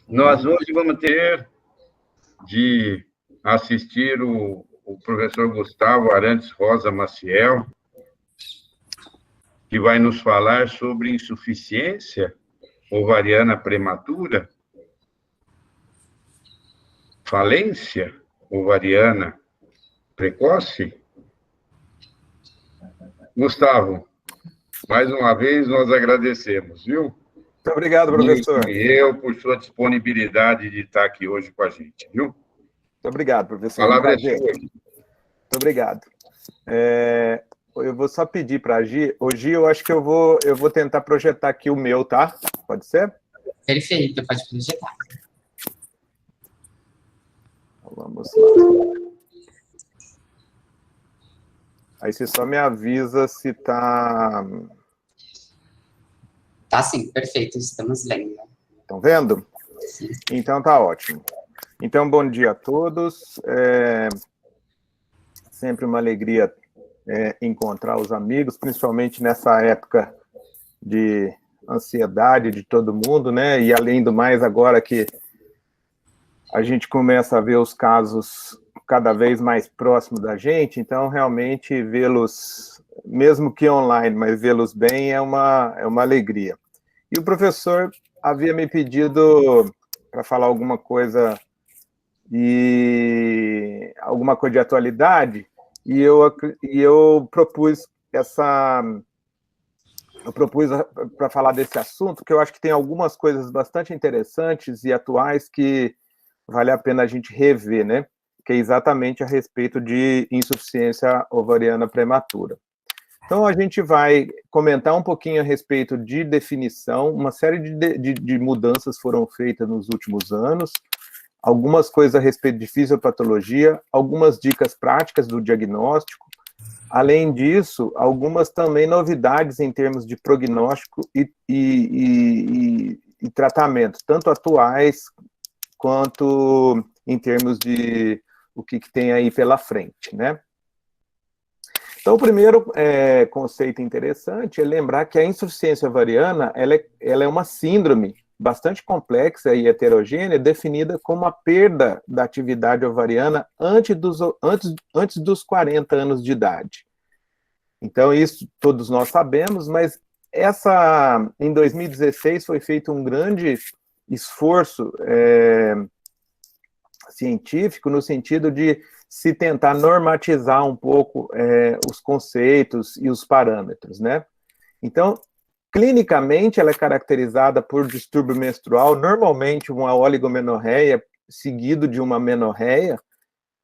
Nós hoje vamos ter de assistir o professor Gustavo Arantes Rosa Maciel, que vai nos falar sobre insuficiência ovariana prematura, falência ovariana precoce. Gustavo, mais uma vez nós agradecemos, viu? Muito obrigado, professor. E eu por sua disponibilidade de estar aqui hoje com a gente, viu? Muito obrigado, professor. A palavra é sua. Muito obrigado. Eu vou só pedir para a Gi. Ô, Gi, eu acho que eu vou tentar projetar aqui o meu, tá? Pode ser? Perfeito, pode projetar. Então, vamos lá. Aí você só me avisa se tá... Tá sim, perfeito, estamos vendo. Estão vendo? Sim. Então tá ótimo. Então, bom dia a todos. Sempre uma alegria encontrar os amigos, principalmente nessa época de ansiedade de todo mundo, né? E além do mais, agora que a gente começa a ver os casos cada vez mais próximos da gente, então realmente vê-los, mesmo que online, mas vê-los bem é uma alegria. E o professor havia me pedido para falar alguma coisa de atualidade, e eu propus para falar desse assunto, que eu acho que tem algumas coisas bastante interessantes e atuais que vale a pena a gente rever, né? Que é exatamente a respeito de insuficiência ovariana prematura. Então, a gente vai comentar um pouquinho a respeito de definição, uma série de mudanças foram feitas nos últimos anos, algumas coisas a respeito de fisiopatologia, algumas dicas práticas do diagnóstico, além disso, algumas também novidades em termos de prognóstico e tratamento, tanto atuais quanto em termos de o que tem aí pela frente, né? Então, o primeiro conceito interessante é lembrar que a insuficiência ovariana, ela é uma síndrome bastante complexa e heterogênea, definida como a perda da atividade ovariana antes dos 40 anos de idade. Então, isso todos nós sabemos, mas em 2016 foi feito um grande esforço científico no sentido de se tentar normatizar um pouco os conceitos e os parâmetros, né? Então, clinicamente, ela é caracterizada por distúrbio menstrual, normalmente uma oligomenorreia seguido de uma menorreia,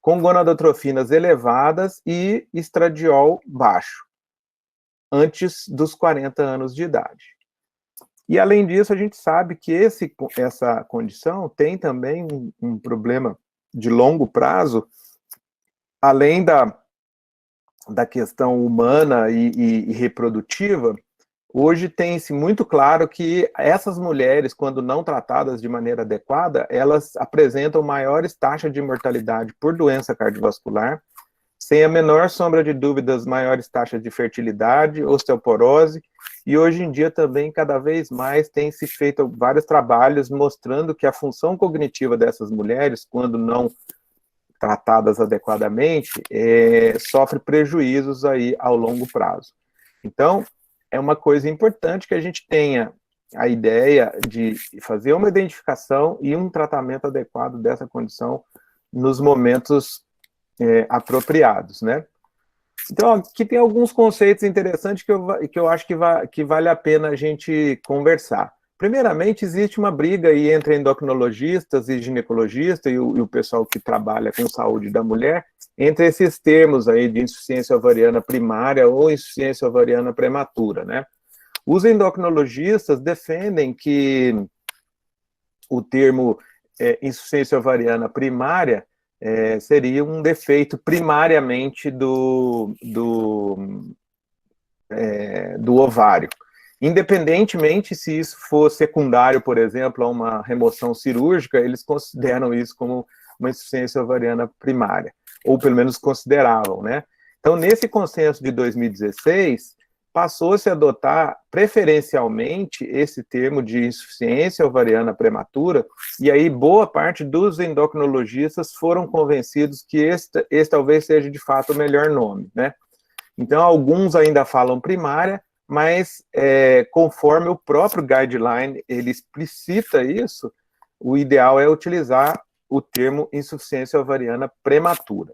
com gonadotrofinas elevadas e estradiol baixo, antes dos 40 anos de idade. E, além disso, a gente sabe que essa condição tem também um problema de longo prazo, além da questão humana e reprodutiva. Hoje tem-se muito claro que essas mulheres, quando não tratadas de maneira adequada, elas apresentam maiores taxas de mortalidade por doença cardiovascular, sem a menor sombra de dúvidas, maiores taxas de fertilidade, osteoporose, e hoje em dia também, cada vez mais, tem se feito vários trabalhos mostrando que a função cognitiva dessas mulheres, quando não tratadas adequadamente, sofre prejuízos aí ao longo prazo. Então, é uma coisa importante que a gente tenha a ideia de fazer uma identificação e um tratamento adequado dessa condição nos momentos apropriados, né? Então, aqui tem alguns conceitos interessantes que eu acho que vale a pena a gente conversar. Primeiramente, existe uma briga aí entre endocrinologistas e ginecologistas e o pessoal que trabalha com saúde da mulher, entre esses termos aí de insuficiência ovariana primária ou insuficiência ovariana prematura, né? Os endocrinologistas defendem que o termo insuficiência ovariana primária seria um defeito primariamente do ovário. Independentemente se isso for secundário, por exemplo, a uma remoção cirúrgica, eles consideram isso como uma insuficiência ovariana primária, ou pelo menos consideravam, né? Então, nesse consenso de 2016, passou-se a adotar preferencialmente esse termo de insuficiência ovariana prematura, e aí boa parte dos endocrinologistas foram convencidos que esse talvez seja de fato o melhor nome, né? Então, alguns ainda falam primária, mas conforme o próprio guideline ele explicita isso, o ideal é utilizar o termo insuficiência ovariana prematura.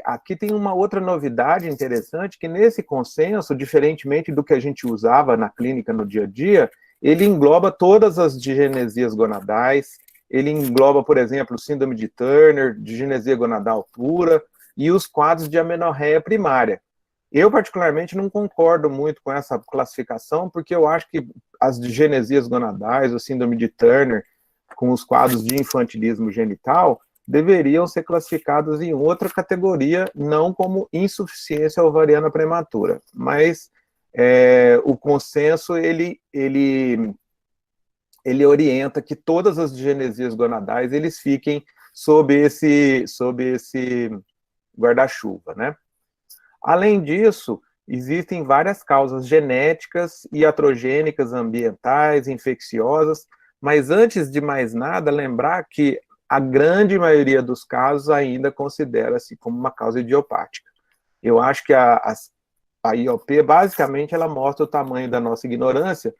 Aqui tem uma outra novidade interessante, que nesse consenso, diferentemente do que a gente usava na clínica no dia a dia, ele engloba todas as digenesias gonadais, ele engloba, por exemplo, síndrome de Turner, digenesia gonadal pura, e os quadros de amenorreia primária. Eu, particularmente, não concordo muito com essa classificação, porque eu acho que as digenesias gonadais, o síndrome de Turner, com os quadros de infantilismo genital, deveriam ser classificados em outra categoria, não como insuficiência ovariana prematura. Mas o consenso, ele orienta que todas as digenesias gonadais, eles fiquem sob esse guarda-chuva, né? Além disso, existem várias causas genéticas, iatrogênicas, ambientais, infecciosas, mas antes de mais nada, lembrar que a grande maioria dos casos ainda considera-se como uma causa idiopática. Eu acho que a IOP, basicamente, ela mostra o tamanho da nossa ignorância,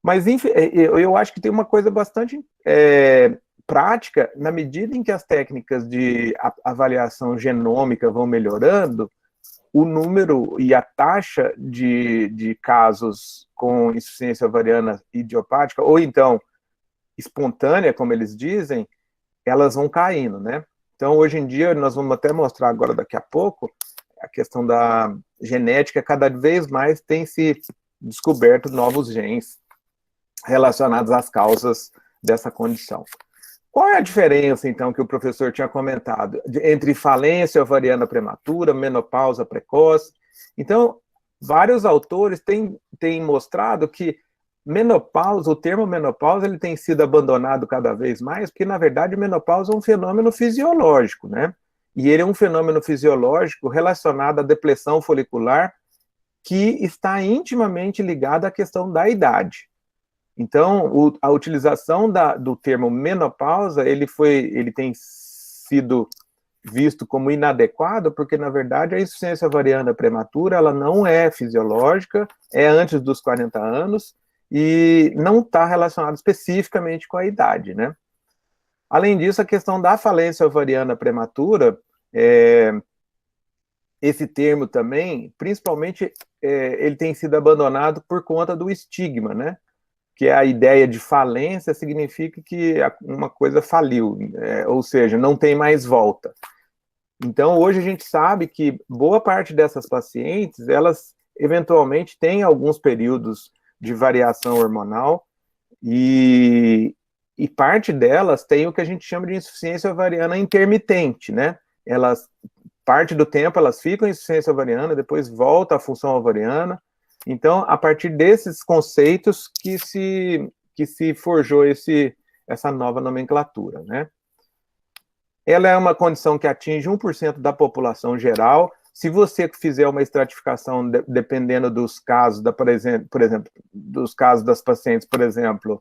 mas eu acho que tem uma coisa bastante prática, na medida em que as técnicas de avaliação genômica vão melhorando, o número e a taxa de casos com insuficiência ovariana idiopática, ou então espontânea, como eles dizem, elas vão caindo, né? Então, hoje em dia, nós vamos até mostrar agora, daqui a pouco, a questão da genética, cada vez mais tem se descoberto novos genes relacionados às causas dessa condição. Qual é a diferença, então, que o professor tinha comentado, entre falência ovariana prematura, menopausa precoce? Então, vários autores têm mostrado que menopausa, o termo menopausa, ele tem sido abandonado cada vez mais, porque, na verdade, menopausa é um fenômeno fisiológico, né? E ele é um fenômeno fisiológico relacionado à depressão folicular, que está intimamente ligado à questão da idade. Então, a utilização do termo menopausa, ele tem sido visto como inadequado, porque, na verdade, a insuficiência ovariana prematura, ela não é fisiológica, é antes dos 40 anos, e não está relacionado especificamente com a idade, né? Além disso, a questão da falência ovariana prematura, esse termo também, principalmente, ele tem sido abandonado por conta do estigma, né? Que a ideia de falência significa que uma coisa faliu, ou seja, não tem mais volta. Então, hoje a gente sabe que boa parte dessas pacientes, elas eventualmente têm alguns períodos de variação hormonal, e parte delas tem o que a gente chama de insuficiência ovariana intermitente, né? Parte do tempo elas ficam em insuficiência ovariana, depois volta à função ovariana. Então, a partir desses conceitos que se forjou essa nova nomenclatura, né? Ela é uma condição que atinge 1% da população geral. Se você fizer uma estratificação, dependendo dos casos, por exemplo, dos casos das pacientes, por exemplo,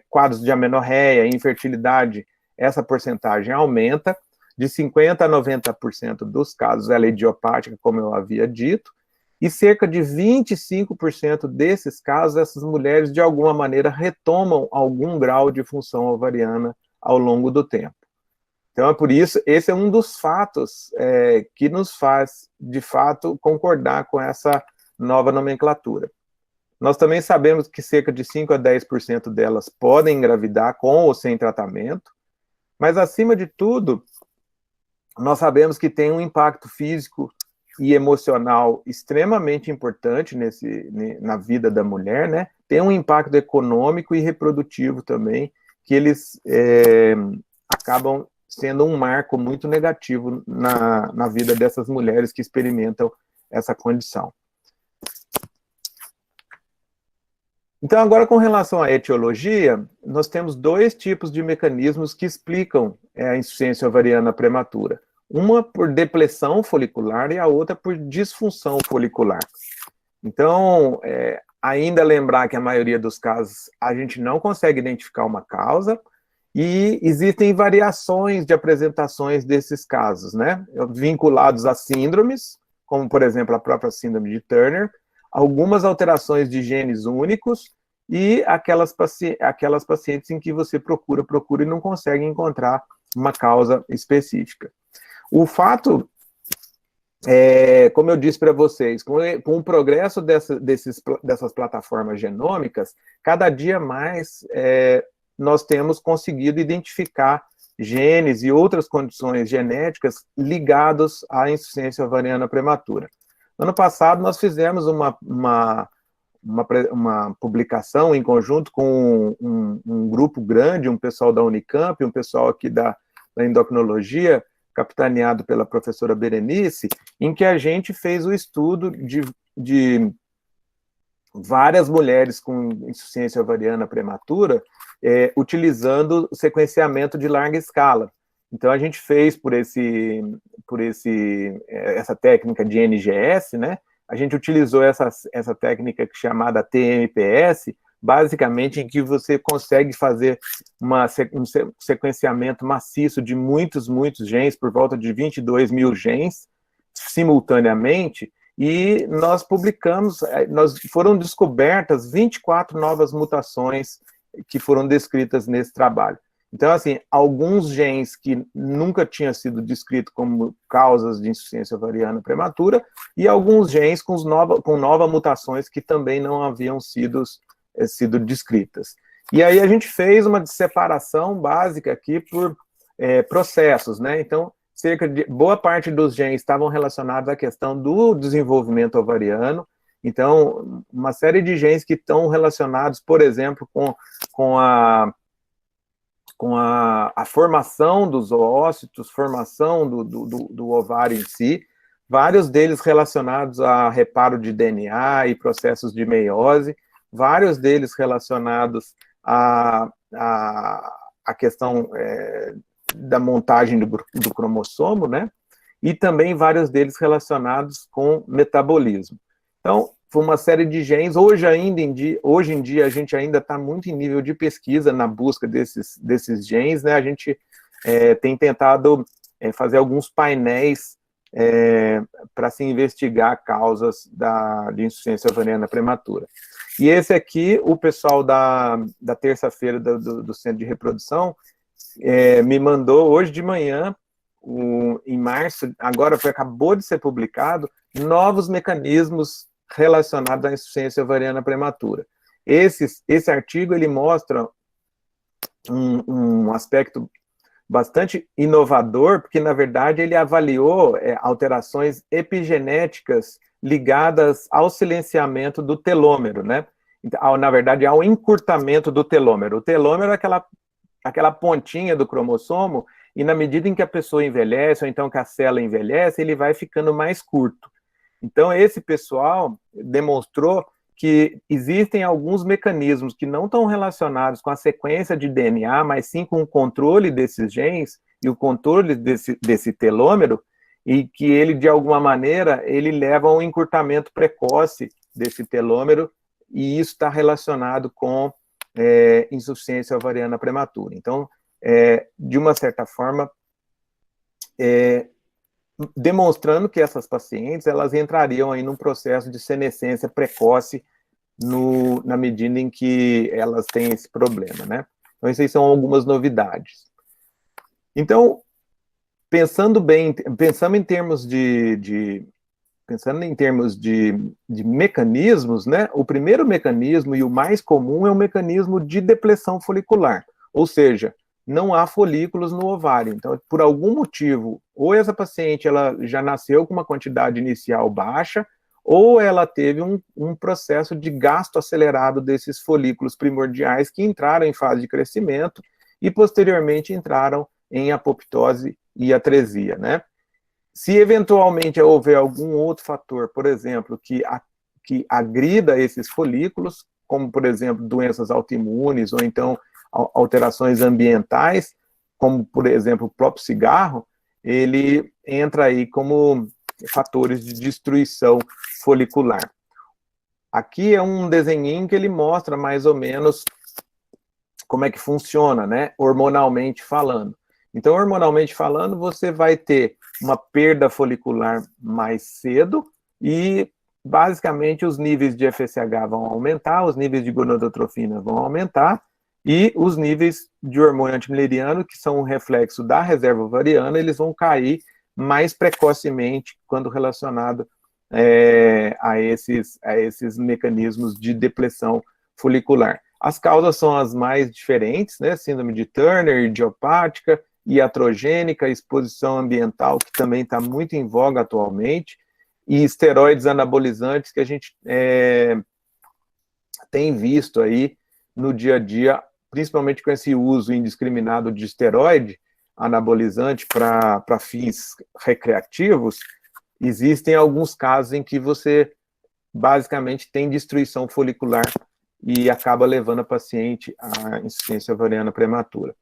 quadros de amenorreia, infertilidade, essa porcentagem aumenta. De 50% a 90% dos casos ela é idiopática, como eu havia dito, e cerca de 25% desses casos, essas mulheres, de alguma maneira, retomam algum grau de função ovariana ao longo do tempo. Então, é por isso, esse é um dos fatos que nos faz, de fato, concordar com essa nova nomenclatura. Nós também sabemos que cerca de 5% a 10% delas podem engravidar com ou sem tratamento, mas, acima de tudo, nós sabemos que tem um impacto físico e emocional extremamente importante na vida da mulher, né? Tem um impacto econômico e reprodutivo também, que eles acabam sendo um marco muito negativo na vida dessas mulheres que experimentam essa condição. Então, agora, com relação à etiologia, nós temos dois tipos de mecanismos que explicam a insuficiência ovariana prematura. uma por depressão folicular e a outra por disfunção folicular. Então, ainda lembrar que a maioria dos casos a gente não consegue identificar uma causa, e existem variações de apresentações desses casos, né? Vinculados a síndromes, como, por exemplo, a própria síndrome de Turner, algumas alterações de genes únicos e aquelas pacientes em que você procura e não consegue encontrar uma causa específica. O fato, como eu disse para vocês, com o progresso dessas plataformas genômicas, cada dia mais nós temos conseguido identificar genes e outras condições genéticas ligados à insuficiência ovariana prematura. Ano passado, nós fizemos uma publicação em conjunto com um grupo grande, um pessoal da Unicamp, um pessoal aqui da endocrinologia, capitaneado pela professora Berenice, em que a gente fez o estudo de várias mulheres com insuficiência ovariana prematura, utilizando sequenciamento de larga escala. Então, a gente fez essa técnica de NGS, né? A gente utilizou essa técnica chamada TMPS, basicamente em que você consegue fazer um sequenciamento maciço de muitos genes, por volta de 22 mil genes, simultaneamente, e nós publicamos, foram descobertas 24 novas mutações que foram descritas nesse trabalho. Então, assim, alguns genes que nunca tinham sido descritos como causas de insuficiência ovariana prematura, e alguns genes com novas mutações que também não haviam sido descritas. E aí a gente fez uma separação básica aqui por processos, né? Então, boa parte dos genes estavam relacionados à questão do desenvolvimento ovariano. Então, uma série de genes que estão relacionados, por exemplo, com a formação dos oócitos, formação do ovário em si, vários deles relacionados a reparo de DNA e processos de meiose, vários deles relacionados à questão da montagem do cromossomo, né? E também vários deles relacionados com metabolismo. Então, foi uma série de genes. Hoje em dia, a gente ainda está muito em nível de pesquisa na busca desses genes, né? A gente tem tentado fazer alguns painéis para se investigar causas de insuficiência ovariana prematura. E esse aqui, o pessoal da terça-feira do Centro de Reprodução me mandou hoje de manhã, em março, acabou de ser publicado, novos mecanismos relacionados à insuficiência ovariana prematura. Esse artigo, ele mostra um aspecto bastante inovador, porque, na verdade, ele avaliou alterações epigenéticas ligadas ao silenciamento do telômero, né? Na verdade, ao encurtamento do telômero. O telômero é aquela pontinha do cromossomo, e na medida em que a pessoa envelhece, ou então que a célula envelhece, ele vai ficando mais curto. Então, esse pessoal demonstrou que existem alguns mecanismos que não estão relacionados com a sequência de DNA, mas sim com o controle desses genes e o controle desse telômero, e que ele, de alguma maneira, ele leva a um encurtamento precoce desse telômero, e isso está relacionado com insuficiência ovariana prematura. Então, de uma certa forma, demonstrando que essas pacientes, elas entrariam aí num processo de senescência precoce na medida em que elas têm esse problema, né? Então, essas são algumas novidades. Então, pensando em termos de mecanismos, né? O primeiro mecanismo e o mais comum é o mecanismo de depressão folicular, ou seja, não há folículos no ovário. Então, por algum motivo, ou essa paciente ela já nasceu com uma quantidade inicial baixa, ou ela teve um processo de gasto acelerado desses folículos primordiais que entraram em fase de crescimento e, posteriormente, entraram em apoptose e atresia, né? Se, eventualmente, houver algum outro fator, por exemplo, que agrida esses folículos, como, por exemplo, doenças autoimunes, ou então alterações ambientais, como, por exemplo, o próprio cigarro, ele entra aí como fatores de destruição folicular. Aqui é um desenhinho que ele mostra mais ou menos como é que funciona, né, hormonalmente falando. Então, hormonalmente falando, você vai ter uma perda folicular mais cedo e, basicamente, os níveis de FSH vão aumentar, os níveis de gonadotrofina vão aumentar e os níveis de hormônio antimileriano, que são um reflexo da reserva ovariana, eles vão cair mais precocemente quando relacionado a esses mecanismos de depressão folicular. As causas são as mais diferentes, né? Síndrome de Turner, idiopática, iatrogênica, exposição ambiental, que também está muito em voga atualmente, e esteroides anabolizantes, que a gente tem visto aí no dia a dia, principalmente com esse uso indiscriminado de esteroide anabolizante para fins recreativos. Existem alguns casos em que você basicamente tem destruição folicular e acaba levando a paciente à insuficiência ovariana prematura.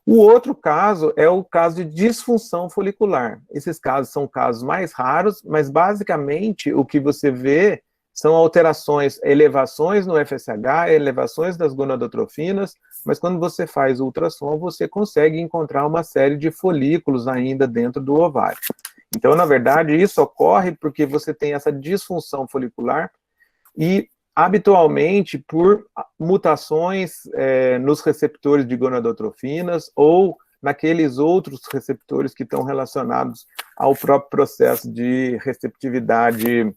O outro caso é o caso de disfunção folicular. Esses casos são casos mais raros, mas basicamente o que você vê são alterações, elevações no FSH, elevações das gonadotrofinas, mas quando você faz ultrassom, você consegue encontrar uma série de folículos ainda dentro do ovário. Então, na verdade, isso ocorre porque você tem essa disfunção folicular e, habitualmente, por mutações nos receptores de gonadotrofinas ou naqueles outros receptores que estão relacionados ao próprio processo de receptividade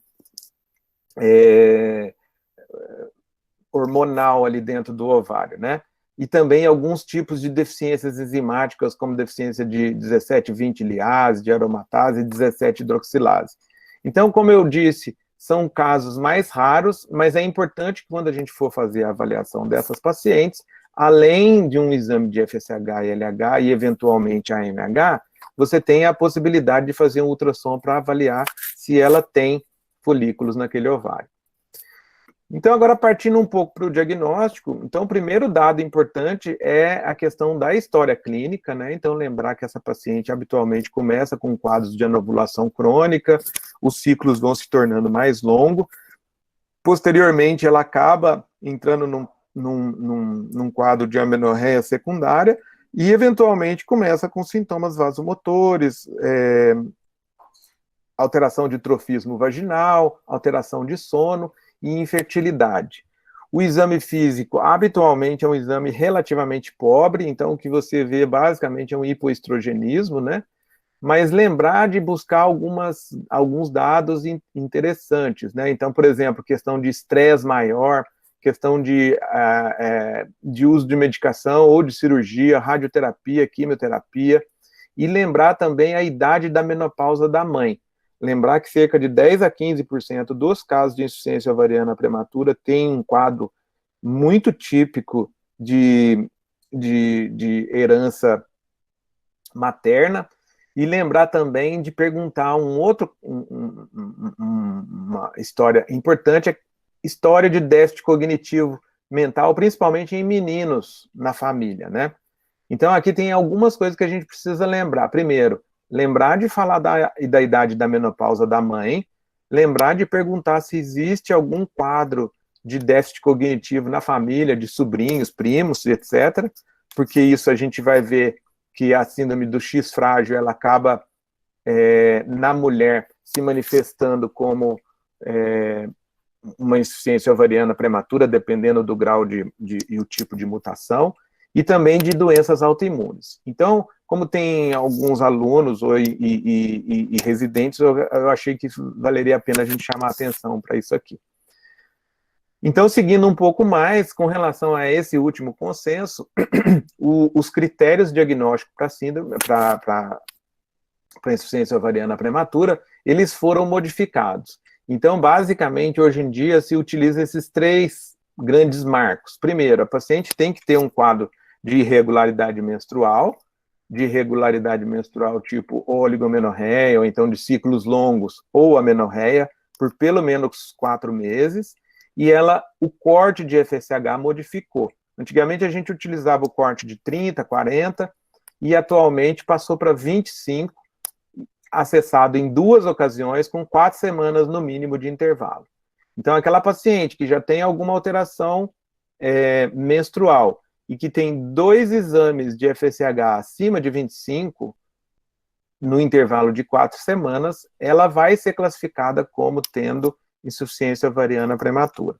hormonal ali dentro do ovário, né? E também alguns tipos de deficiências enzimáticas, como deficiência de 17,20-liase, de aromatase e 17-hidroxilase. Então, como eu disse, são casos mais raros, mas é importante que quando a gente for fazer a avaliação dessas pacientes, além de um exame de FSH e LH e eventualmente AMH, você tem a possibilidade de fazer um ultrassom para avaliar se ela tem folículos naquele ovário. Então, agora partindo um pouco para o diagnóstico, então o primeiro dado importante é a questão da história clínica, né? Então, lembrar que essa paciente habitualmente começa com quadros de anovulação crônica, os ciclos vão se tornando mais longos, posteriormente ela acaba entrando num quadro de amenorreia secundária e, eventualmente, começa com sintomas vasomotores, alteração de trofismo vaginal, alteração de sono e infertilidade. O exame físico, habitualmente, é um exame relativamente pobre, então o que você vê, basicamente, é um hipoestrogenismo, né? Mas lembrar de buscar alguns dados interessantes, né? Então, por exemplo, questão de estresse maior, questão de uso de medicação ou de cirurgia, radioterapia, quimioterapia, e lembrar também a idade da menopausa da mãe. Lembrar que cerca de 10 a 15% dos casos de insuficiência ovariana prematura tem um quadro muito típico de herança materna, e lembrar também de perguntar uma história importante, a história de déficit cognitivo mental, principalmente em meninos na família, né? Então, aqui tem algumas coisas que a gente precisa lembrar. Primeiro, lembrar de falar da idade da menopausa da mãe, lembrar de perguntar se existe algum quadro de déficit cognitivo na família, de sobrinhos, primos, etc., porque isso a gente vai ver que a síndrome do X frágil, ela acaba, na mulher, se manifestando como uma insuficiência ovariana prematura, dependendo do grau e o tipo de mutação, e também de doenças autoimunes. Então, como tem alguns alunos e residentes, eu achei que valeria a pena a gente chamar a atenção para isso aqui. Então, seguindo um pouco mais, com relação a esse último consenso, os critérios diagnósticos para síndrome, para insuficiência ovariana prematura, eles foram modificados. Então, basicamente, hoje em dia, se utiliza esses 3 grandes marcos. Primeiro, a paciente tem que ter um quadro de irregularidade menstrual tipo oligomenorreia, ou então de ciclos longos, ou amenorreia, por pelo menos 4 meses, e o corte de FSH modificou. Antigamente a gente utilizava o corte de 30, 40, e atualmente passou para 25, acessado em 2 ocasiões, com 4 semanas no mínimo de intervalo. Então, aquela paciente que já tem alguma alteração menstrual e que tem 2 exames de FSH acima de 25, no intervalo de 4 semanas, ela vai ser classificada como tendo insuficiência ovariana prematura.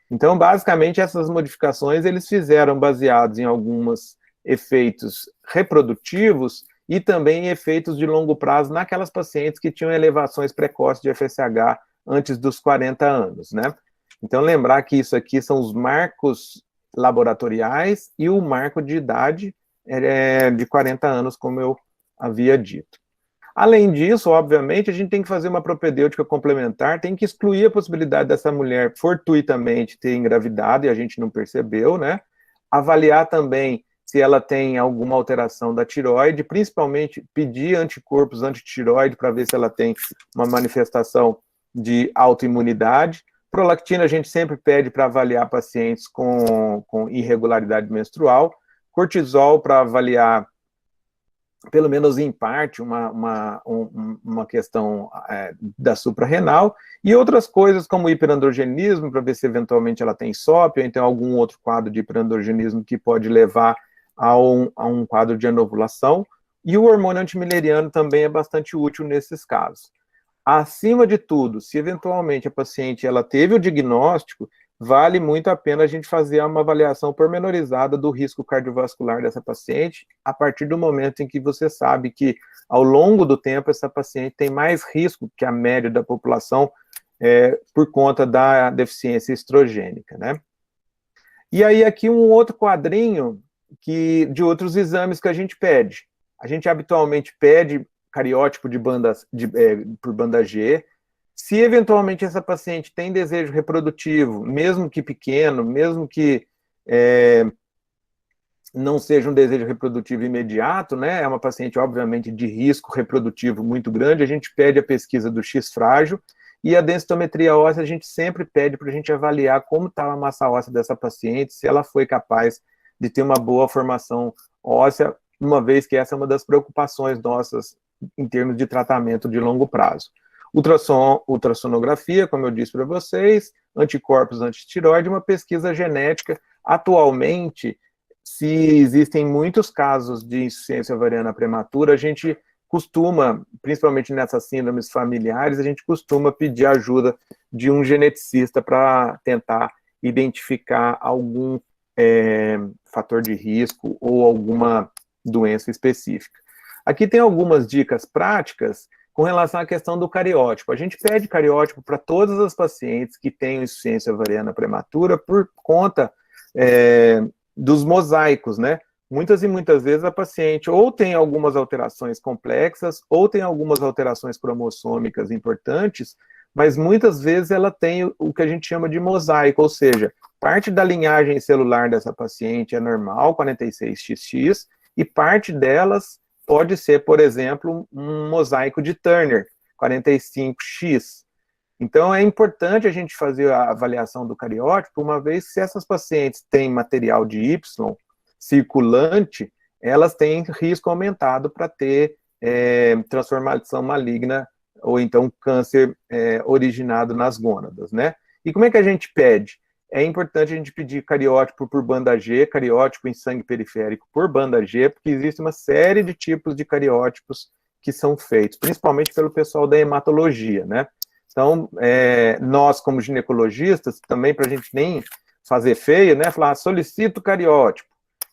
Então, basicamente, essas modificações eles fizeram baseados em alguns efeitos reprodutivos e também em efeitos de longo prazo naquelas pacientes que tinham elevações precoces de FSH antes dos 40 anos, né? Então, lembrar que isso aqui são os marcos laboratoriais e o marco de idade de 40 anos, como eu havia dito. Além disso, obviamente, a gente tem que fazer uma propedêutica complementar, tem que excluir a possibilidade dessa mulher fortuitamente ter engravidado, e a gente não percebeu, né? Avaliar também se ela tem alguma alteração da tireoide, principalmente pedir anticorpos antitireoide para ver se ela tem uma manifestação de autoimunidade. Prolactina a gente sempre pede para avaliar pacientes com irregularidade menstrual. Cortisol para avaliar, pelo menos em parte, uma questão da suprarrenal, e outras coisas como hiperandrogenismo, para ver se eventualmente ela tem SOP, ou então algum outro quadro de hiperandrogenismo que pode levar a um quadro de anovulação, e o hormônio antimileriano também é bastante útil nesses casos. Acima de tudo, se eventualmente a paciente ela teve o diagnóstico, vale muito a pena a gente fazer uma avaliação pormenorizada do risco cardiovascular dessa paciente, a partir do momento em que você sabe que, ao longo do tempo, essa paciente tem mais risco que a média da população por conta da deficiência estrogênica, né? E aí, aqui um outro quadrinho de outros exames que a gente pede. A gente habitualmente pede cariótipo por banda G. Se eventualmente essa paciente tem desejo reprodutivo, mesmo que pequeno, mesmo que não seja um desejo reprodutivo imediato, né, é uma paciente, obviamente, de risco reprodutivo muito grande, a gente pede a pesquisa do X frágil, e a densitometria óssea a gente sempre pede para a gente avaliar como está a massa óssea dessa paciente, se ela foi capaz de ter uma boa formação óssea, uma vez que essa é uma das preocupações nossas em termos de tratamento de longo prazo. Ultrassonografia, como eu disse para vocês, anticorpos antitireoide, uma pesquisa genética. Atualmente, se existem muitos casos de insuficiência ovariana prematura, a gente costuma, principalmente nessas síndromes familiares, a gente costuma pedir ajuda de um geneticista para tentar identificar algum fator de risco ou alguma doença específica. Aqui tem algumas dicas práticas com relação à questão do cariótipo. A gente pede cariótipo para todas as pacientes que têm insuficiência ovariana prematura por conta dos mosaicos, né? Muitas e muitas vezes a paciente ou tem algumas alterações complexas, ou tem algumas alterações cromossômicas importantes, mas muitas vezes ela tem o que a gente chama de mosaico, ou seja, parte da linhagem celular dessa paciente é normal, 46XX, e parte delas pode ser, por exemplo, um mosaico de Turner, 45X. Então, é importante a gente fazer a avaliação do cariótipo, uma vez que se essas pacientes têm material de Y circulante, elas têm risco aumentado para ter transformação maligna ou então câncer originado nas gônadas, né? E como é que a gente pede? É importante a gente pedir cariótipo por banda G, cariótipo em sangue periférico por banda G, porque existe uma série de tipos de cariótipos que são feitos, principalmente pelo pessoal da hematologia, né? Então, nós, como ginecologistas, também para a gente nem fazer feio, né? Falar, solicito cariótipo.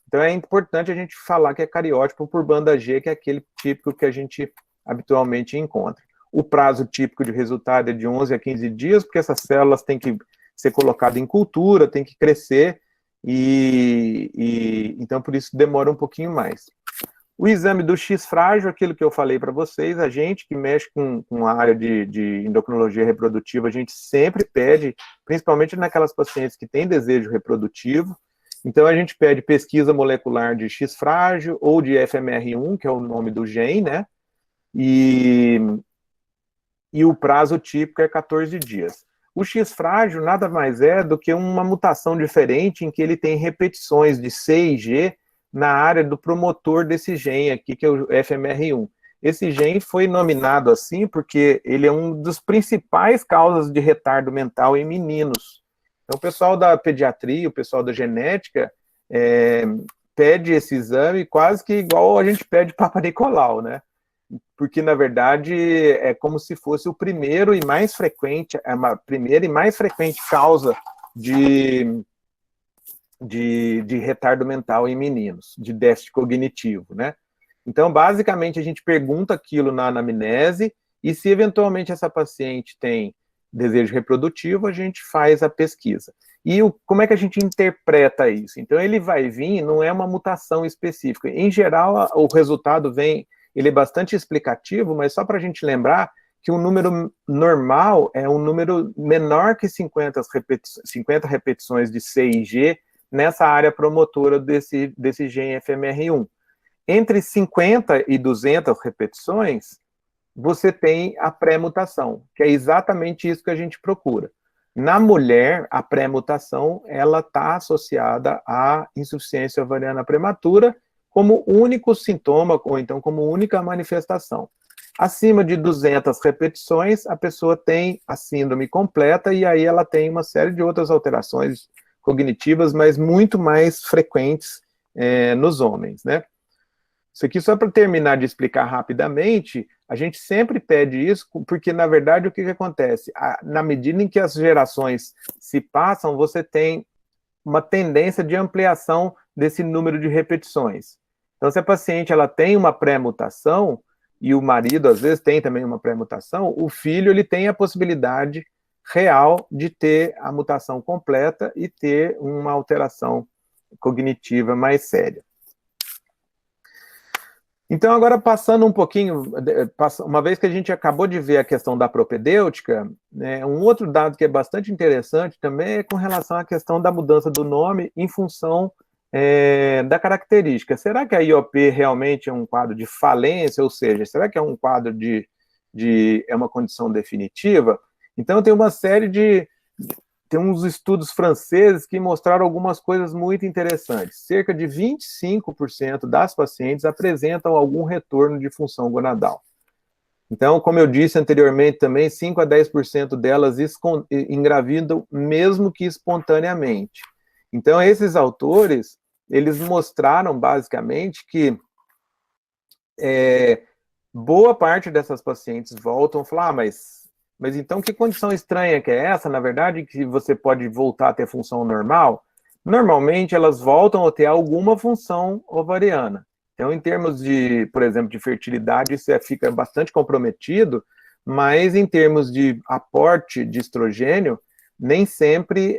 Então, é importante a gente falar que é cariótipo por banda G, que é aquele típico que a gente habitualmente encontra. O prazo típico de resultado é de 11 a 15 dias, porque essas células têm que ser colocadas em cultura, têm que crescer, então, por isso, demora um pouquinho mais. O exame do X frágil, aquilo que eu falei para vocês, a gente que mexe com a área de endocrinologia reprodutiva, a gente sempre pede, principalmente naquelas pacientes que têm desejo reprodutivo, então a gente pede pesquisa molecular de X frágil ou de FMR1, que é o nome do gene, né? E o prazo típico é 14 dias. O X frágil nada mais é do que uma mutação diferente em que ele tem repetições de C e G na área do promotor desse gene aqui, que é o FMR1. Esse gene foi nominado assim porque ele é um dos principais causas de retardo mental em meninos. Então, o pessoal da pediatria, o pessoal da genética, pede esse exame quase que igual a gente pede Papa Nicolau, né? Porque, na verdade, é como se fosse o primeiro e mais frequente, a primeira e mais frequente causa de retardo mental em meninos, de déficit cognitivo, né? Então, basicamente, a gente pergunta aquilo na anamnese e se, eventualmente, essa paciente tem desejo reprodutivo, a gente faz a pesquisa. E como é que a gente interpreta isso? Então, ele vai vir, não é uma mutação específica. Em geral, o resultado vem, ele é bastante explicativo, mas só para a gente lembrar que o número normal é um número menor que 50 repetições de C e G nessa área promotora desse gene FMR1. Entre 50 e 200 repetições, você tem a pré-mutação, que é exatamente isso que a gente procura. Na mulher, a pré-mutação, ela está associada à insuficiência ovariana prematura como único sintoma, ou então como única manifestação. Acima de 200 repetições, a pessoa tem a síndrome completa, e aí ela tem uma série de outras alterações cognitivas, mas muito mais frequentes nos homens, né? Isso aqui, só para terminar de explicar rapidamente, a gente sempre pede isso, porque, na verdade, o que acontece? Na medida em que as gerações se passam, você tem uma tendência de ampliação desse número de repetições. Então, se a paciente ela tem uma pré-mutação, e o marido, às vezes, tem também uma pré-mutação, o filho ele tem a possibilidade real de ter a mutação completa e ter uma alteração cognitiva mais séria. Então, agora passando um pouquinho, uma vez que a gente acabou de ver a questão da propedêutica, né, um outro dado que é bastante interessante também é com relação à questão da mudança do nome em função da característica. Será que a IOP realmente é um quadro de falência, ou seja, será que é um quadro é uma condição definitiva? Então, tem uma série tem uns estudos franceses que mostraram algumas coisas muito interessantes. Cerca de 25% das pacientes apresentam algum retorno de função gonadal. Então, como eu disse anteriormente também, 5 a 10% delas engravidam mesmo que espontaneamente. Então, esses autores, eles mostraram basicamente que boa parte dessas pacientes voltam a falar, mas então que condição estranha que é essa, na verdade, que você pode voltar a ter função normal? Normalmente elas voltam a ter alguma função ovariana. Então, em termos de, por exemplo, de fertilidade, isso fica bastante comprometido, mas em termos de aporte de estrogênio, nem sempre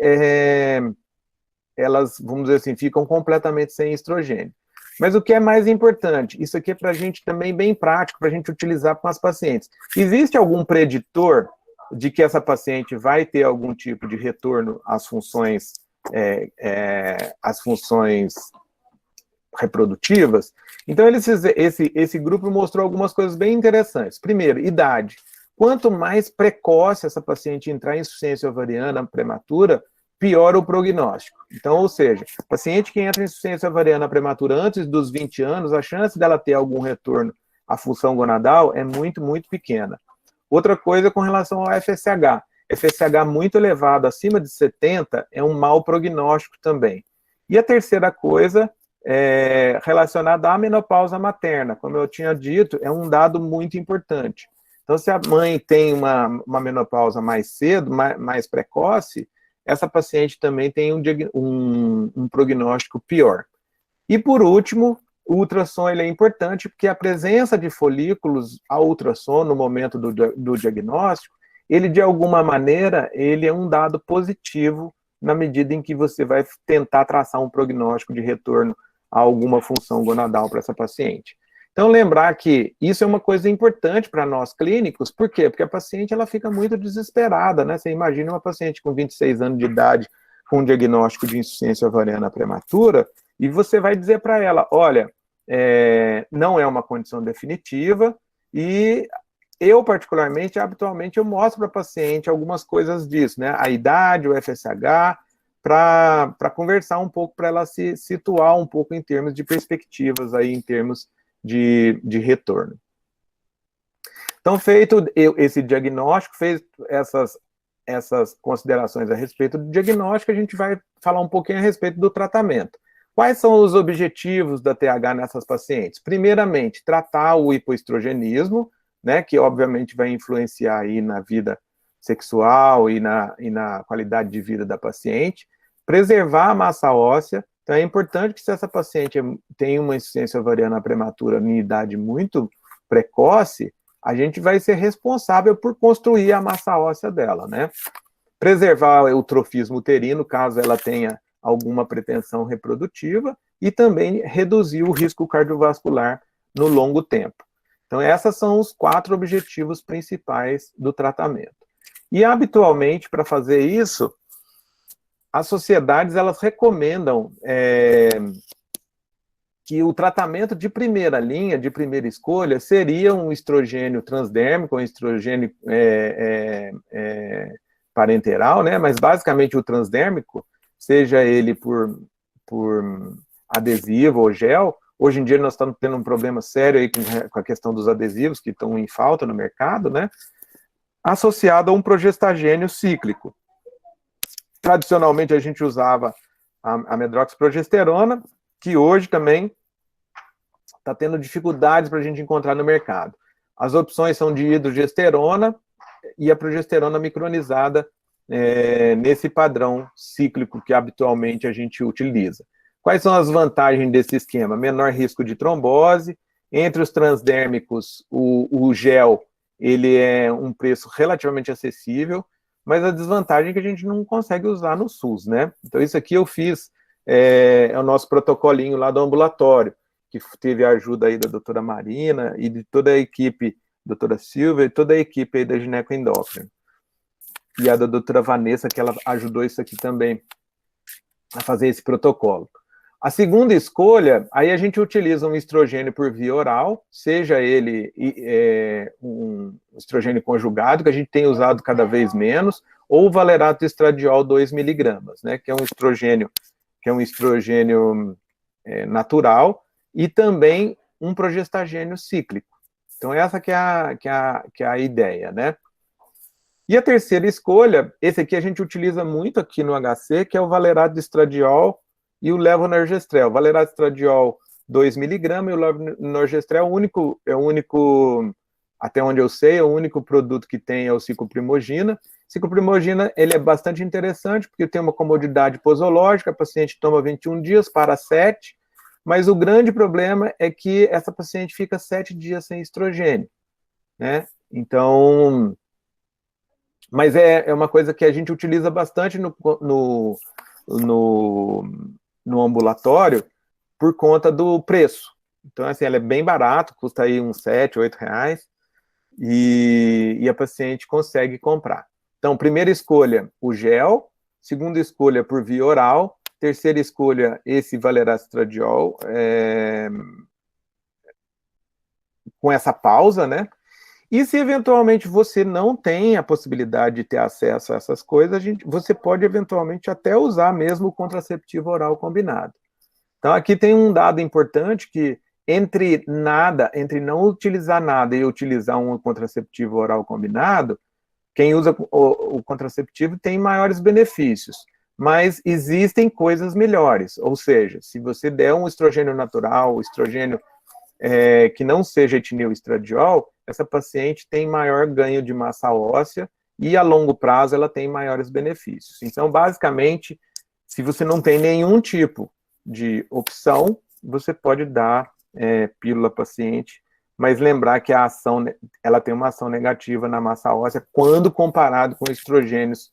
elas, vamos dizer assim, ficam completamente sem estrogênio. Mas o que é mais importante, isso aqui é para a gente também bem prático, para a gente utilizar com as pacientes. Existe algum preditor de que essa paciente vai ter algum tipo de retorno às funções reprodutivas? Então, esse grupo mostrou algumas coisas bem interessantes. Primeiro, idade. Quanto mais precoce essa paciente entrar em insuficiência ovariana prematura, piora o prognóstico. Então, ou seja, paciente que entra em insuficiência ovariana prematura antes dos 20 anos, a chance dela ter algum retorno à função gonadal é muito, muito pequena. Outra coisa com relação ao FSH. FSH muito elevado, acima de 70, é um mau prognóstico também. E a terceira coisa é relacionada à menopausa materna. Como eu tinha dito, é um dado muito importante. Então, se a mãe tem uma menopausa mais cedo, mais precoce, essa paciente também tem um prognóstico pior. E, por último, o ultrassom ele é importante porque a presença de folículos ao ultrassom no momento do diagnóstico, ele, de alguma maneira, ele é um dado positivo na medida em que você vai tentar traçar um prognóstico de retorno a alguma função gonadal para essa paciente. Então, lembrar que isso é uma coisa importante para nós clínicos, por quê? Porque a paciente ela fica muito desesperada, né? Você imagina uma paciente com 26 anos de idade com um diagnóstico de insuficiência ovariana prematura, e você vai dizer para ela, olha, não é uma condição definitiva, e eu, particularmente, habitualmente, eu mostro para a paciente algumas coisas disso, né? A idade, o FSH, para conversar um pouco, para ela se situar um pouco em termos de perspectivas, aí, em termos de retorno. Então, feito esse diagnóstico, feito essas considerações a respeito do diagnóstico, a gente vai falar um pouquinho a respeito do tratamento. Quais são os objetivos da TH nessas pacientes? Primeiramente, tratar o hipoestrogenismo, né, que obviamente vai influenciar aí na vida sexual e na qualidade de vida da paciente, preservar a massa óssea. Então, é importante que se essa paciente tem uma insuficiência ovariana prematura em idade muito precoce, a gente vai ser responsável por construir a massa óssea dela, né? Preservar o trofismo uterino, caso ela tenha alguma pretensão reprodutiva, e também reduzir o risco cardiovascular no longo tempo. Então, esses são os 4 objetivos principais do tratamento. E, habitualmente, para fazer isso, as sociedades, elas recomendam que o tratamento de primeira linha, de primeira escolha, seria um estrogênio transdérmico, um estrogênio parenteral, né? Mas, basicamente, o transdérmico, seja ele por adesivo ou gel. Hoje em dia nós estamos tendo um problema sério aí com a questão dos adesivos, que estão em falta no mercado, né? Associado a um progestagênio cíclico. Tradicionalmente a gente usava a medroxiprogesterona, que hoje também está tendo dificuldades para a gente encontrar no mercado. As opções são de hidrogesterona e a progesterona micronizada, nesse padrão cíclico que habitualmente a gente utiliza. Quais são as vantagens desse esquema? Menor risco de trombose. Entre os transdérmicos, o gel, ele é um preço relativamente acessível, mas a desvantagem é que a gente não consegue usar no SUS, né? Então, isso aqui eu fiz, é o nosso protocolinho lá do ambulatório, que teve a ajuda aí da doutora Marina e de toda a equipe, doutora Silvia, e toda a equipe aí da ginecoendócrina. E a da doutora Vanessa, que ela ajudou isso aqui também, a fazer esse protocolo. A segunda escolha, aí a gente utiliza um estrogênio por via oral, seja ele um estrogênio conjugado, que a gente tem usado cada vez menos, ou o valerato estradiol 2 miligramas, né, que é um estrogênio natural, e também um progestagênio cíclico. Então, essa que é a ideia, né? E a terceira escolha, esse aqui a gente utiliza muito aqui no HC, que é o valerato estradiol e o levonorgestrel. O valerato estradiol 2 miligramas e o levonorgestrel é o único, até onde eu sei, é o único produto que tem é o cicloprimogina. Cicloprimogina, ele é bastante interessante, porque tem uma comodidade posológica, a paciente toma 21 dias para 7, mas o grande problema é que essa paciente fica 7 dias sem estrogênio, né? Então, mas é uma coisa que a gente utiliza bastante no ambulatório por conta do preço. Então, assim, ela é bem barato, custa aí uns 7, 8 reais, e a paciente consegue comprar. Então, primeira escolha, o gel. Segunda escolha, por via oral. Terceira escolha, esse valerato estradiol, com essa pausa, né? E se eventualmente você não tem a possibilidade de ter acesso a essas coisas, você pode eventualmente até usar mesmo o contraceptivo oral combinado. Então, aqui tem um dado importante que entre não utilizar nada e utilizar um contraceptivo oral combinado, quem usa o contraceptivo tem maiores benefícios, mas existem coisas melhores, ou seja, se você der um estrogênio natural, estrogênio que não seja etinil estradiol, essa paciente tem maior ganho de massa óssea e a longo prazo ela tem maiores benefícios. Então, basicamente, se você não tem nenhum tipo de opção, você pode dar pílula paciente, mas lembrar que a ação, ela tem uma ação negativa na massa óssea quando comparado com estrogênios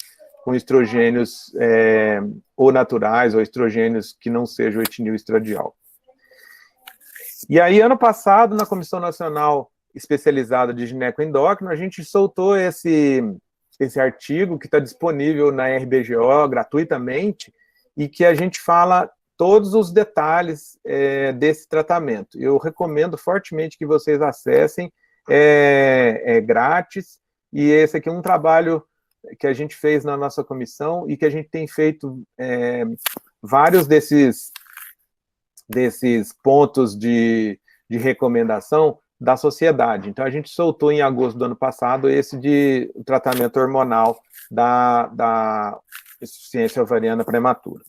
ou naturais ou estrogênios que não sejam etinil estradiol. E aí, ano passado, na Comissão Nacional Especializada de Ginecoendócrino, a gente soltou esse artigo que está disponível na RBGO gratuitamente e que a gente fala todos os detalhes desse tratamento. Eu recomendo fortemente que vocês acessem, é grátis, e esse aqui é um trabalho que a gente fez na nossa comissão e que a gente tem feito vários desses pontos de recomendação da sociedade. Então, a gente soltou em agosto do ano passado esse de tratamento hormonal da insuficiência ovariana prematura.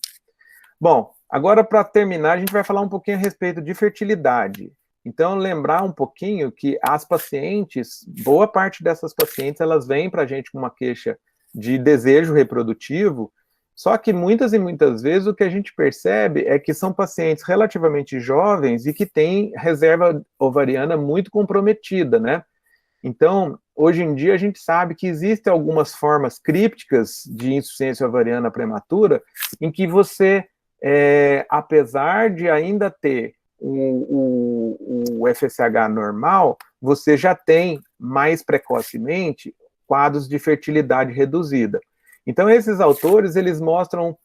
Bom, agora, para terminar, a gente vai falar um pouquinho a respeito de fertilidade. Então, lembrar um pouquinho que as pacientes, boa parte dessas pacientes, elas vêm para a gente com uma queixa de desejo reprodutivo, só que muitas e muitas vezes o que a gente percebe é que são pacientes relativamente jovens e que têm reserva ovariana muito comprometida, né? Então, hoje em dia a gente sabe que existem algumas formas crípticas de insuficiência ovariana prematura em que você, apesar de ainda ter o FSH normal, você já tem mais precocemente quadros de fertilidade reduzida. Então, esses autores, eles mostram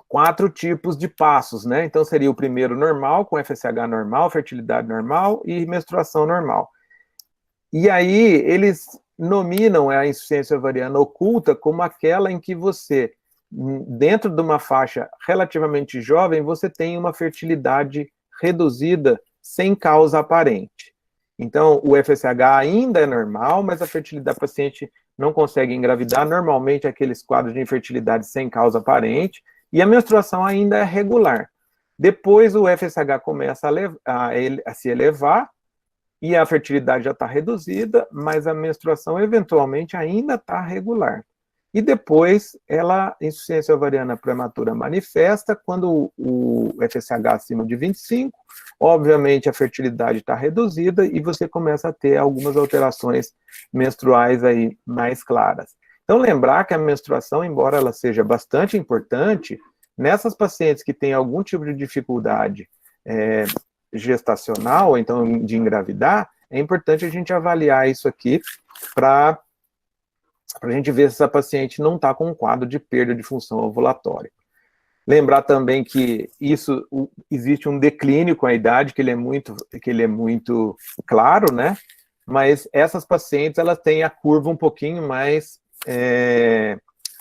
4 tipos de passos, né? Então, seria o primeiro normal, com FSH normal, fertilidade normal e menstruação normal. E aí, eles nominam a insuficiência ovariana oculta como aquela em que você, dentro de uma faixa relativamente jovem, você tem uma fertilidade reduzida sem causa aparente. Então, o FSH ainda é normal, mas a fertilidade da paciente não consegue engravidar, normalmente aqueles quadros de infertilidade sem causa aparente, e a menstruação ainda é regular. Depois o FSH começa a se elevar, e a fertilidade já está reduzida, mas a menstruação eventualmente ainda está regular. E depois, a insuficiência ovariana prematura manifesta quando o FSH acima de 25, obviamente a fertilidade está reduzida e você começa a ter algumas alterações menstruais aí mais claras. Então, lembrar que a menstruação, embora ela seja bastante importante, nessas pacientes que têm algum tipo de dificuldade gestacional, então de engravidar, é importante a gente avaliar isso aqui para a gente ver se essa paciente não está com um quadro de perda de função ovulatória. Lembrar também que existe um declínio com a idade, que ele é muito claro, né? Mas essas pacientes, elas têm a curva um pouquinho mais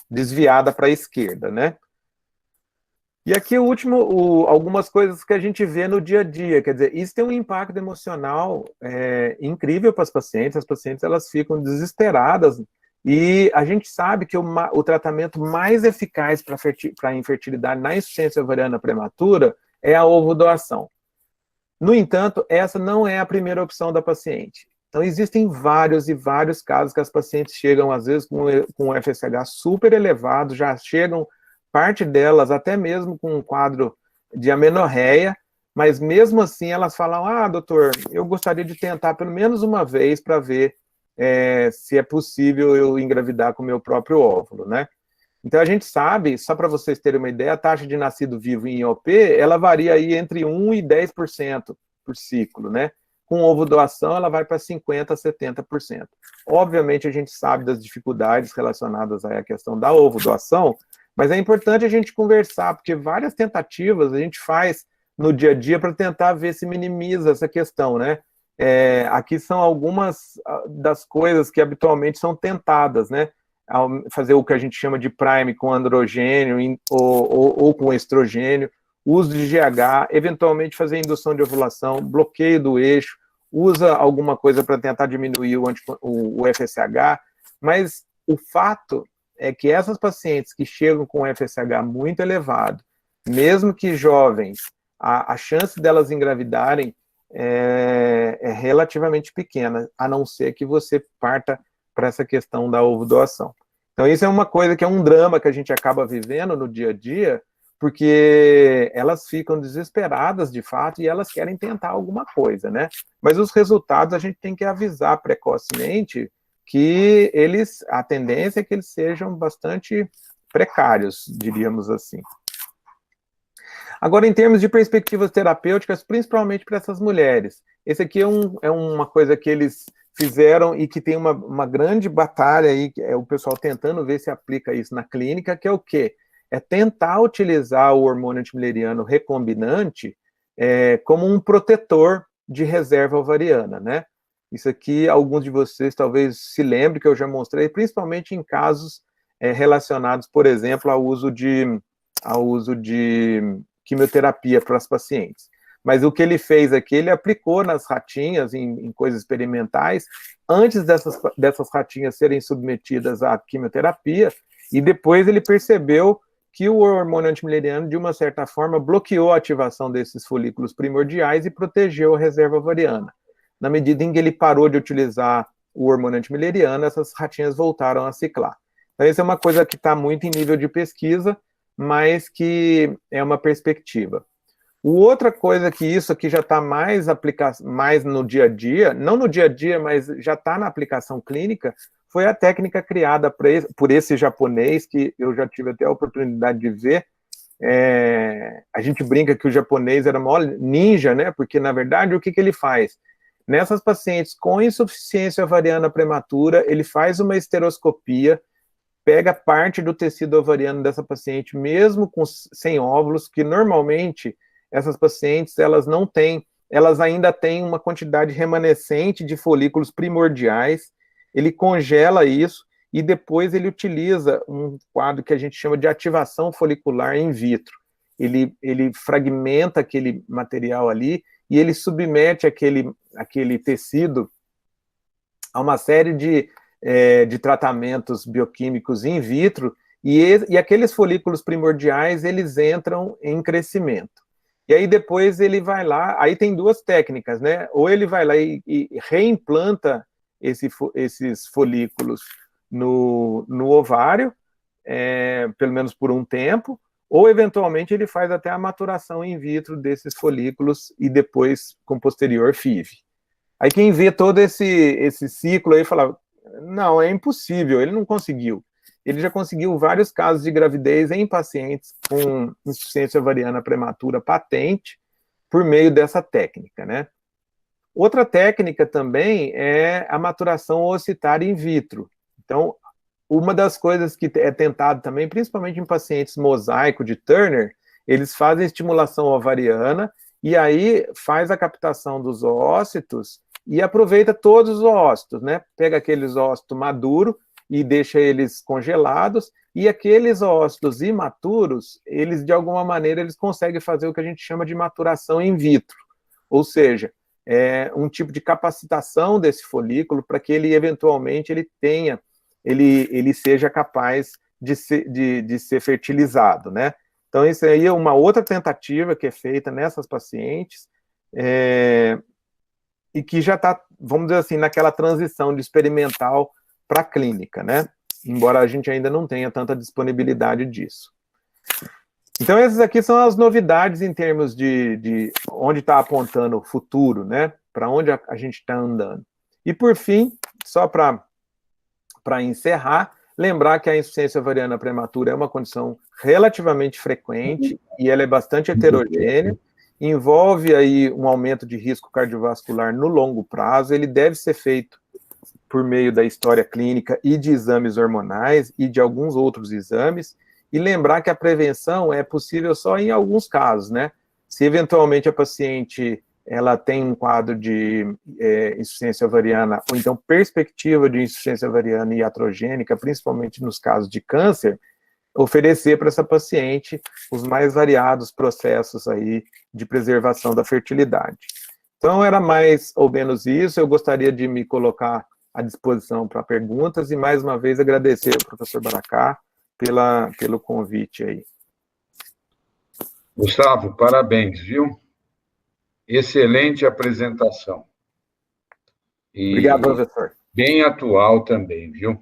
desviada para a esquerda, né? E aqui o último, algumas coisas que a gente vê no dia a dia, quer dizer, isso tem um impacto emocional incrível para as pacientes elas ficam desesperadas, e a gente sabe que o tratamento mais eficaz para a infertilidade na insuficiência ovariana prematura é a ovodoação. No entanto, essa não é a primeira opção da paciente. Então, existem vários e vários casos que as pacientes chegam, às vezes, com o FSH super elevado, já chegam, parte delas, até mesmo com um quadro de amenorreia, mas mesmo assim elas falam, doutor, eu gostaria de tentar pelo menos uma vez para ver se é possível eu engravidar com o meu próprio óvulo, né? Então, a gente sabe, só para vocês terem uma ideia, a taxa de nascido vivo em IOP, ela varia aí entre 1% e 10% por ciclo, né? Com ovodoação, ela vai para 50% a 70%. Obviamente, a gente sabe das dificuldades relacionadas à questão da ovodoação, mas é importante a gente conversar, porque várias tentativas a gente faz no dia a dia para tentar ver se minimiza essa questão, né? Aqui são algumas das coisas que habitualmente são tentadas, né? Fazer o que a gente chama de prime com androgênio ou com estrogênio, uso de GH, eventualmente fazer indução de ovulação, bloqueio do eixo, usa alguma coisa para tentar diminuir o FSH, mas o fato é que essas pacientes que chegam com FSH muito elevado, mesmo que jovens, a chance delas engravidarem é relativamente pequena, a não ser que você parta para essa questão da ovodoação. Então, isso é uma coisa que é um drama que a gente acaba vivendo no dia a dia, porque elas ficam desesperadas, de fato, e elas querem tentar alguma coisa, né? Mas os resultados a gente tem que avisar precocemente que a tendência é que eles sejam bastante precários, diríamos assim. Agora, em termos de perspectivas terapêuticas, principalmente para essas mulheres, esse aqui é uma coisa que eles fizeram e que tem uma grande batalha aí, que é o pessoal tentando ver se aplica isso na clínica, que é o quê? É tentar utilizar o hormônio antimileriano recombinante como um protetor de reserva ovariana, né? Isso aqui, alguns de vocês talvez se lembrem que eu já mostrei, principalmente em casos relacionados, por exemplo, ao uso de quimioterapia para os pacientes. Mas o que ele fez aqui, ele aplicou nas ratinhas, em coisas experimentais, antes dessas ratinhas serem submetidas à quimioterapia, e depois ele percebeu que o hormônio antimileriano, de uma certa forma, bloqueou a ativação desses folículos primordiais e protegeu a reserva ovariana. Na medida em que ele parou de utilizar o hormônio antimileriano, essas ratinhas voltaram a ciclar. Então, isso é uma coisa que está muito em nível de pesquisa, mas que é uma perspectiva. Outra coisa que isso aqui já está mais no dia a dia, não no dia a dia, mas já está na aplicação clínica, foi a técnica criada por esse japonês, que eu já tive até a oportunidade de ver. A gente brinca que o japonês era maior ninja, né? Porque, na verdade, o que ele faz? Nessas pacientes com insuficiência ovariana prematura, ele faz uma esteroscopia, pega parte do tecido ovariano dessa paciente, mesmo sem óvulos, que normalmente essas pacientes, elas ainda têm uma quantidade remanescente de folículos primordiais, ele congela isso e depois ele utiliza um quadro que a gente chama de ativação folicular in vitro. Ele fragmenta aquele material ali e ele submete aquele tecido a uma série de tratamentos bioquímicos in vitro e aqueles folículos primordiais, eles entram em crescimento. E aí depois ele vai lá, aí tem duas técnicas, né? Ou ele vai lá e reimplanta esses folículos no ovário, pelo menos por um tempo, ou eventualmente ele faz até a maturação in vitro desses folículos e depois com posterior FIV. Aí quem vê todo esse ciclo aí fala, não, é impossível, ele não conseguiu. Ele já conseguiu vários casos de gravidez em pacientes com insuficiência ovariana prematura patente por meio dessa técnica, né? Outra técnica também é a maturação oocitária in vitro. Então, uma das coisas que é tentado também, principalmente em pacientes mosaico de Turner, eles fazem estimulação ovariana e aí faz a captação dos oócitos e aproveita todos os oócitos, né? Pega aqueles oócitos maduros e deixa eles congelados, e aqueles oócitos imaturos, eles, de alguma maneira, eles conseguem fazer o que a gente chama de maturação in vitro, ou seja, um tipo de capacitação desse folículo para que ele, eventualmente, ele seja capaz de ser fertilizado, né? Então, isso aí é uma outra tentativa que é feita nessas pacientes, e que já está, vamos dizer assim, naquela transição de experimental para a clínica, né? Embora a gente ainda não tenha tanta disponibilidade disso. Então, essas aqui são as novidades em termos de onde está apontando o futuro, né? Para onde a gente está andando. E, por fim, só para encerrar, lembrar que a insuficiência ovariana prematura é uma condição relativamente frequente e ela é bastante heterogênea, envolve aí um aumento de risco cardiovascular no longo prazo, ele deve ser feito por meio da história clínica e de exames hormonais e de alguns outros exames, e lembrar que a prevenção é possível só em alguns casos, né? Se eventualmente a paciente ela tem um quadro de insuficiência ovariana, ou então perspectiva de insuficiência ovariana iatrogênica, principalmente nos casos de câncer, oferecer para essa paciente os mais variados processos aí de preservação da fertilidade. Então, era mais ou menos isso, eu gostaria de me colocar à disposição para perguntas, e mais uma vez agradecer ao professor Baracá pelo convite aí. Gustavo, parabéns, viu? Excelente apresentação. Obrigado, professor. Bem atual também, viu?